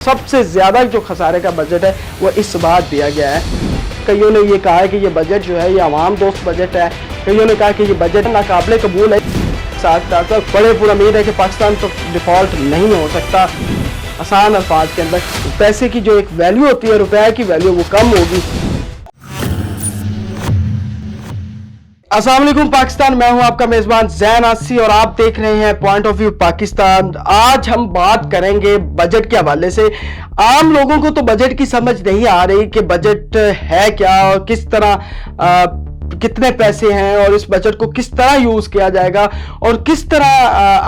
सबसे ज्यादा जो खसारे का बजट है वो इस बार दिया गया है। कईयों ने ये कहा है कि ये बजट जो है ये आवाम दोस्त बजट है, कईयों ने कहा कि ये बजट नाकाबिले कबूल है। साथ बड़े पूरा उम्मीद है कि पाकिस्तान तो डिफॉल्ट नहीं हो सकता। आसान अल्फाज के अंदर पैसे की जो एक वैल्यू होती है, रुपए की वैल्यू, वो कम होगी। अस्सलाम वालेकुम पाकिस्तान, मैं हूं आपका मेजबान ज़ैन आसी और आप देख रहे हैं पॉइंट ऑफ व्यू पाकिस्तान। आज हम बात करेंगे बजट के हवाले से। आम लोगों को तो बजट की समझ नहीं आ रही कि बजट है क्या और किस तरह कितने पैसे हैं और इस बजट को किस तरह यूज किया जाएगा और किस तरह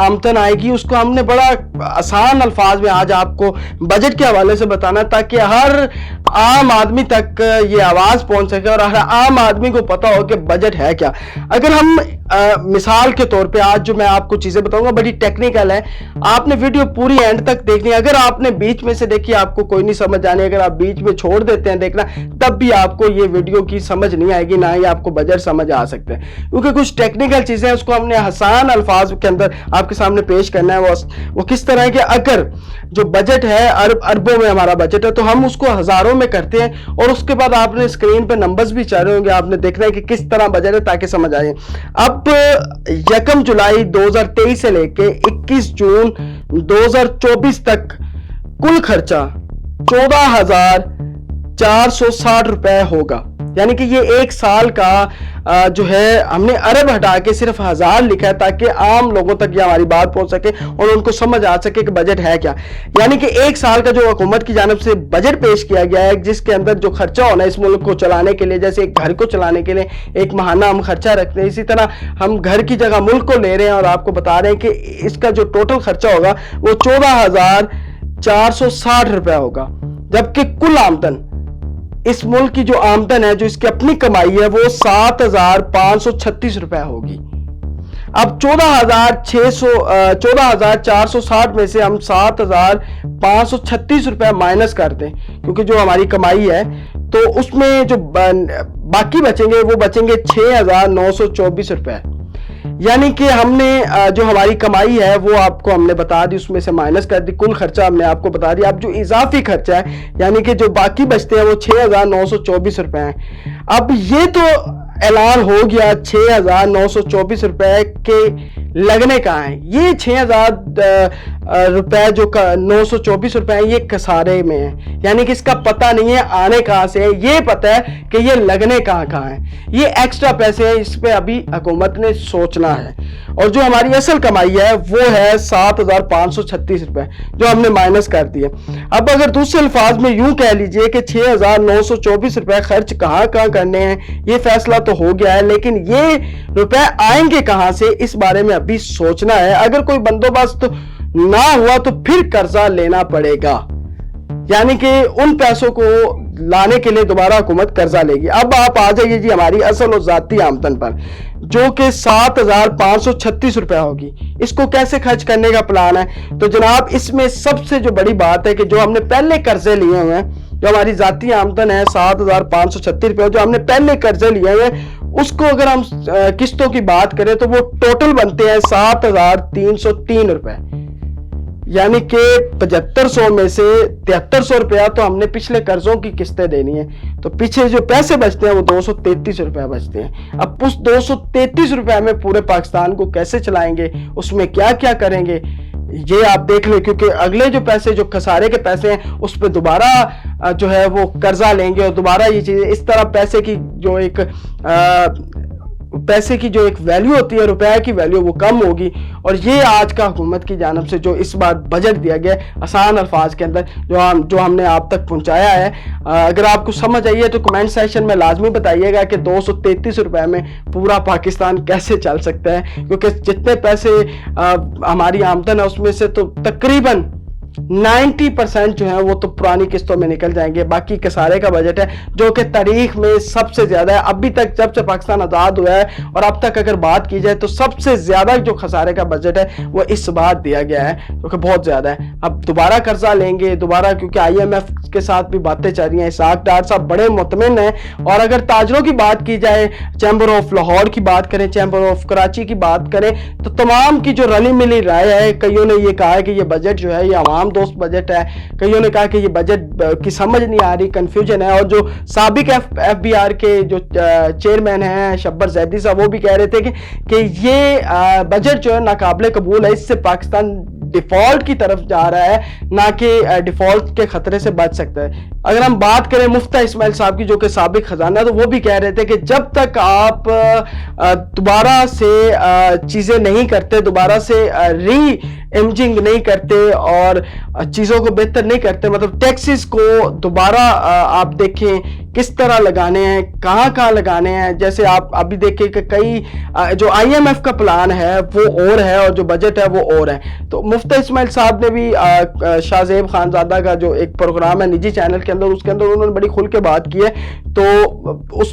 आमदन आएगी। उसको हमने बड़ा आसान अल्फाज में आज आपको बजट के हवाले से बताना, ताकि हर आम आदमी तक ये आवाज पहुंच सके और हर आम आदमी को पता हो कि बजट है क्या। अगर हम मिसाल के तौर पे आज जो मैं आपको चीजें बताऊंगा बड़ी टेक्निकल है, आपने वीडियो पूरी एंड तक देखनी है। अगर आपने बीच में से देखी आपको कोई नहीं समझ आनी, अगर आप बीच में छोड़ देते हैं देखना, तब भी आपको ये वीडियो की समझ नहीं आएगी, ना ही आपको बजट समझ आ सकते हैं, क्योंकि कुछ टेक्निकल चीजें हैं उसको हमने आसान अल्फाज के अंदर आपके सामने पेश करना है। वो किस तरह है कि अगर जो बजट है अरबों में हमारा बजट है तो हम उसको हजारों में करते हैं और उसके बाद आपने स्क्रीन पे नंबर्स भी चाह रहे होंगे, आपने देखना है कि किस तरह बजट है ताकि समझ आए। अब 1 जुलाई 2023 से लेके 21 जून 2024 तक कुल खर्चा 14,460 रुपए होगा। यानी कि ये एक साल का जो है हमने अरब हटा के सिर्फ 1000 लिखा है ताकि आम लोगों तक ये हमारी बात पहुंच सके और उनको समझ आ सके कि बजट है क्या। यानी कि एक साल का जो हुकूमत की जानिब से बजट पेश किया गया है, जिसके अंदर जो खर्चा होना है इस मुल्क को चलाने के लिए, जैसे एक घर को चलाने के लिए एक माहाना हम खर्चा रखते हैं, इसी तरह हम घर की जगह मुल्क को ले रहे हैं और आपको बता रहे हैं कि इसका जो टोटल खर्चा होगा वो 14,460 रुपया होगा। जबकि कुल आमदन, इस मुल्क की जो आमदन है, जो इसकी अपनी कमाई है, वो 7,536 रुपए होगी। अब 14,460 में से हम 7,536 रुपए माइनस कर दें, क्योंकि जो हमारी कमाई है तो उसमें जो बाकी बचेंगे वो बचेंगे 6,924 रुपए। यानी कि हमने जो हमारी कमाई है वो आपको हमने बता दी, उसमें से माइनस कर दी, कुल खर्चा हमने आपको बता दिया। अब जो इजाफी खर्चा है यानी कि जो बाकी बचते हैं वो 6,924 रुपए हैं। अब ये तो ऐलान हो गया 6,924 रुपए के लगने का है। ये 6,000 रुपए जो 924 रुपए है ये खसारे में है, यानी कि इसका पता नहीं है आने कहां से है, ये पता है कि ये लगने कहां है। ये एक्स्ट्रा पैसे हैं, इस पे अभी हुकूमत ने सोचना है। और जो हमारी असल कमाई है वो है 7,536 रुपए, जो हमने माइनस कर दिए। अब अगर दूसरे अल्फाज में यूं कह लीजिए कि 6,924 रुपए खर्च कहां करने हैं, ये फैसला तो हो गया है, लेकिन ये रुपए आएंगे कहां से, इस बारे में अभी सोचना है। अगर कोई बंदोबस्त ना हुआ तो फिर कर्जा लेना पड़ेगा, यानी कि उन पैसों को लाने के लिए दोबारा हुकूमत कर्जा लेगी। अब आप आ जाइए जी हमारी असल और जाती आमदन पर, जो कि 7,536 रुपया होगी। इसको कैसे खर्च करने का प्लान है? तो जनाब इसमें सबसे जो बड़ी बात है कि जो हमने पहले कर्जे लिए हुए हैं, जो हमारी जाती आमदन है 7,536 रुपये, जो हमने पहले कर्जे लिए हुए हैं, उसको अगर हम किस्तों की बात करें तो वो टोटल बनते हैं 7,303 रुपए। यानी कि 7500 में से 7300 रुपया तो हमने पिछले कर्जों की किस्तें देनी है, तो पीछे जो पैसे बचते हैं वो 233 रुपया बचते हैं। अब उस 233 रुपया में पूरे पाकिस्तान को कैसे चलाएंगे, उसमें क्या क्या करेंगे, ये आप देख लें, क्योंकि अगले जो पैसे, जो खसारे के पैसे हैं, उस पर दोबारा जो है वो कर्जा लेंगे और दोबारा ये चीजें, इस तरह पैसे की जो एक वैल्यू होती है, रुपए की वैल्यू, वो कम होगी। और ये आज का हुकूमत की जानब से जो इस बार बजट दिया गया आसान अल्फाज के अंदर जो हमने आप तक पहुंचाया है, अगर आपको समझ आई है तो कमेंट सेक्शन में लाजमी बताइएगा कि 233 रुपए में पूरा पाकिस्तान कैसे चल सकता है, क्योंकि जितने पैसे हमारी आमदन है उसमें से तो तकरीबन 90% जो है वो तो पुरानी किस्तों में निकल जाएंगे। बाकी खसारे का बजट है जो कि तारीख में सबसे ज्यादा है। अभी तक जब से पाकिस्तान आजाद हुआ है और अब तक अगर बात की जाए तो सबसे ज्यादा जो खसारे का बजट है वो इस बार दिया गया है, जो कि बहुत ज्यादा है। अब दोबारा कर्जा लेंगे दोबारा, क्योंकि IMF के साथ भी बातें चल रही हैं। इसाक डार साहब बड़े मुतमिन हैं। और अगर ताजरों की बात की जाए, चैम्बर ऑफ लाहौर की बात करें, चैम्बर ऑफ कराची की बात करें, तो तमाम की जो रली मिली राय है, कईयों ने ये कहा है कि ये बजट जो है ये आवाम तमाम दोस्त बजट है, कईयों ने कहा कि ये बजट की समझ नहीं आ रही, कंफ्यूजन है। और जो साबिक FBR के जो चेयरमैन हैं शब्बर जैदी साहब, वो भी कह रहे थे कि ये बजट जो है नाकाबिले कबूल है, इससे पाकिस्तान डिफॉल्ट की तरफ जा रहा है, ना कि डिफॉल्ट के खतरे से बच सकता है। अगर हम बात करें मुफ्ता इस्माइल साहब की, जो कि साबिक खजाना, तो वो भी कह रहे थे कि जब तक आप दोबारा से चीज़ें नहीं करते, दोबारा से री इमेजिंग नहीं करते और चीज़ों को बेहतर नहीं करते, मतलब टैक्सेस को दोबारा आप देखें किस तरह लगाने हैं, कहाँ लगाने हैं। जैसे आप अभी देखें कि कई जो IMF का प्लान है वो और है और जो बजट है वो और है। तो मुफ्ती इस्माइल साहब ने भी शाहजेब खानजादा का जो एक प्रोग्राम है निजी चैनल के अंदर, उसके अंदर उन्होंने बड़ी खुल के बात की है, तो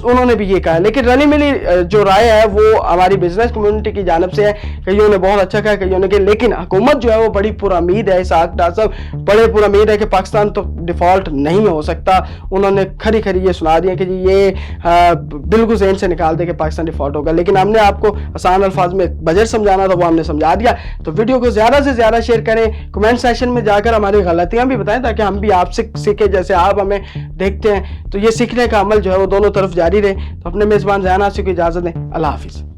उन्होंने भी ये कहा है। लेकिन रली मिली जो राय है वो हमारी बिजनेस कम्युनिटी की जानिब से है, कईयों ने बहुत अच्छा कहा, कईयों ने कहा, लेकिन हुकूमत जो है वो बड़ी पुरामीद है, इसहाक डार साहब बड़े पुरामीद है कि पाकिस्तान तो डिफॉल्ट नहीं हो सकता। उन्होंने खरी खरी ये सुना दिया कि जी ये बिल्कुल ज़हन से निकाल दे कि पाकिस्तान डिफॉल्ट होगा। लेकिन हमने आपको आसान अल्फाज में बजट समझाना था, वो हमने समझा दिया। तो वीडियो को ज़्यादा से ज़्यादा शेयर करें, कमेंट सेक्शन में जाकर हमारी गलतियां भी बताएं, ताकि हम भी आपसे सीखें जैसे आप हमें देखते हैं। तो ये सीखने का अमल जो है वो दोनों तरफ जारी रहे। तो अपने मेज़बान ज़यान आसिफ को इजाज़त दें। अल्लाह हाफिज़।